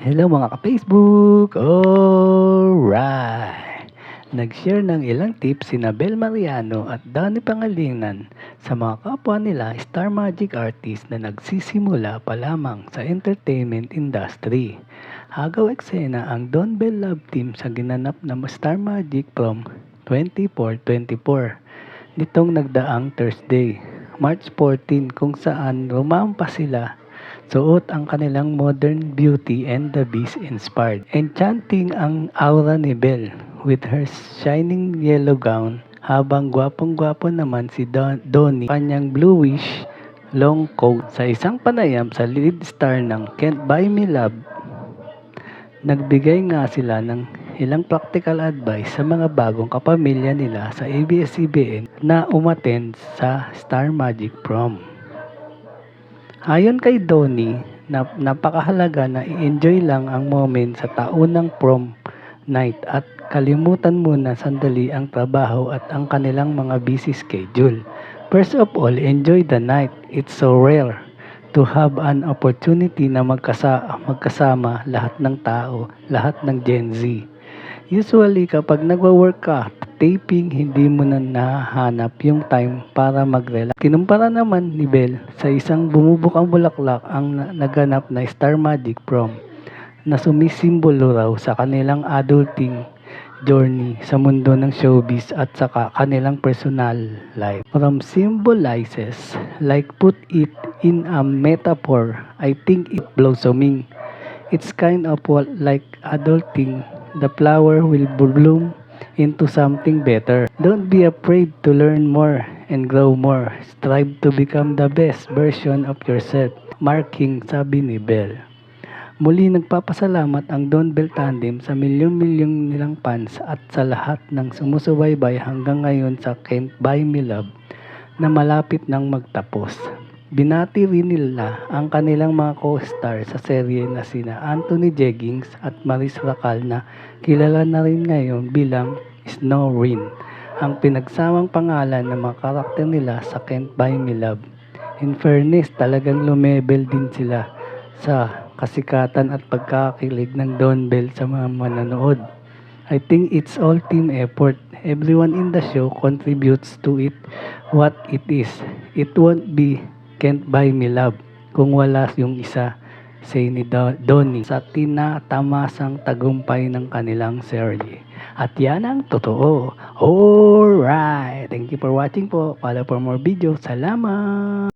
Hello mga ka-Facebook! Alright! Nag-share ng ilang tips sina Bel Mariano at Danny Pangilinan sa mga kapwa nila Star Magic artist na nagsisimula pa lamang sa entertainment industry. Hagaw eksena ang Don Bell Love Team sa ginanap na Star Magic Prom 2424 nitong nagdaang Thursday, March 14, kung saan rumampa sila. Suot ang kanilang modern Beauty and the Beast inspired. Enchanting ang aura ni Belle with her shining yellow gown, habang gwapong-gwapo naman si Donnie kanyang bluish long coat. Sa isang panayam sa lead star ng Can't Buy Me Love, nagbigay nga sila ng ilang practical advice sa mga bagong kapamilya nila sa ABS-CBN na umattend sa Star Magic Prom. Ayon kay Donnie, napakahalaga na i-enjoy lang ang moment sa taunang prom night at kalimutan muna sandali ang trabaho at ang kanilang mga busy schedule. First of all, enjoy the night. It's so rare to have an opportunity na magkasama lahat ng tao, lahat ng Gen Z. Usually, kapag nagwa-work ka, taping, hindi mo na nahanap yung time para mag-relax. Kinumpara naman ni Belle sa isang bumubukang bulaklak ang naganap na Star Magic Prom na sumisimbolo raw sa kanilang adulting journey sa mundo ng showbiz at saka kanilang personal life. From symbolizes, like put it in a metaphor, I think it blossoming. It's kind of like adulting. The flower will bloom into something better. Don't be afraid to learn more and grow more. Strive to become the best version of yourself. Marking, sabi ni Belle. Muli nagpapasalamat ang Don Bell Tandem sa milyon-milyong nilang fans at sa lahat ng sumusubaybay hanggang ngayon sa Can't Buy Me Love na malapit nang magtapos. Binati rin nila ang kanilang mga co-star sa serye na sina Anthony Jeggings at Maris Racal na kilala na rin ngayon bilang Snow Rin, ang pinagsamang pangalan ng mga karakter nila sa Can't Buy Me Love. In fairness, talagang lumebel din sila sa kasikatan at pagkakakilig ng Don Bell sa mga manonood. I think it's all team effort. Everyone in the show contributes to it what it is. It won't be Can't Buy Me Love kung wala yung isa, say ni Donnie sa tinatamasang tagumpay ng kanilang serye. At yan ang totoo. Alright! Thank you for watching po. Follow for more videos. Salamat!